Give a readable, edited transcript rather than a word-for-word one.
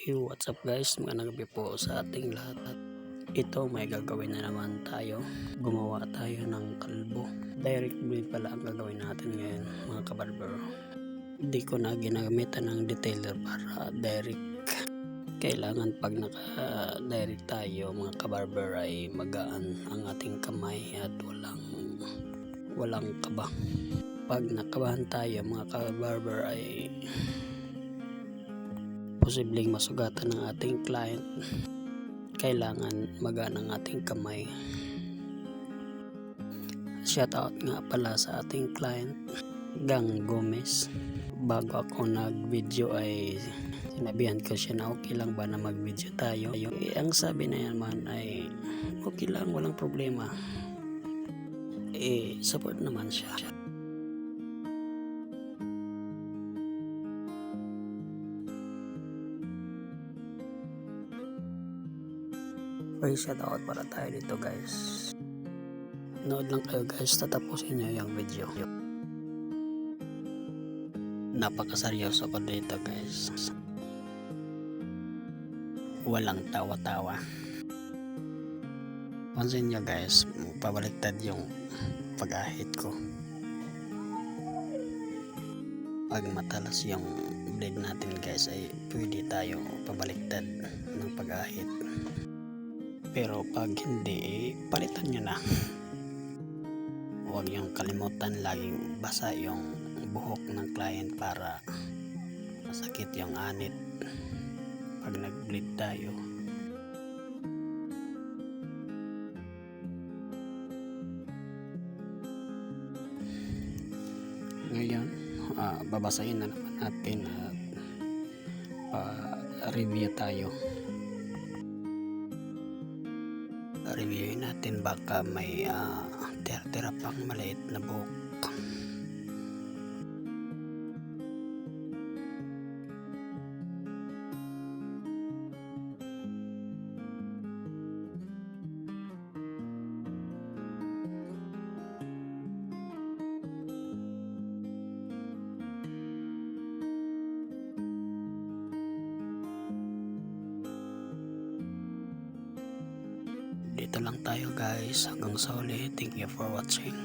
Yo, what's up guys? Magandang gabi po sa ating lahat. Ito may gagawin na naman tayo. Gumawa tayo ng kalbo. Direct blade pala ang gagawin natin ngayon mga kabarber. Hindi ko na ginagamitan ng detailer para direct. Kailangan pag naka-direct tayo mga kabarber ay magaan ang ating kamay at walang kaba. Pag nakabahan tayo mga kabarber ay posibleng masugatan ng ating client. Kailangan magaan ang ating kamay. Shoutout nga pala sa ating client Gang Gomez. Bago ako nag-video ay sinabihan ko siya na okay lang ba na mag-video tayo. Ang sabi na naman ay okay lang, walang problema. Support naman siya. Okay, shoutout para tayo dito guys. Nood lang kayo guys, tatapusin nyo yung video. Napakaseryoso ko dito guys. Walang tawa-tawa. Pansin nyo guys, pabaliktad yung pag-ahit ko. Pag matalas yung blade natin guys ay pwede tayo pabaliktad ng pag-ahit. Pero pag hindi, palitan nyo na. Huwag yung kalimutan laging basa yung buhok ng client para masakit yung anit pag nag-bleed tayo. Ngayon, babasahin na naman natin at review tayo. Reviewin natin baka may tira-tira pang maliit na buhok. Dito lang tayo guys, hanggang sa uli. Thank you for watching.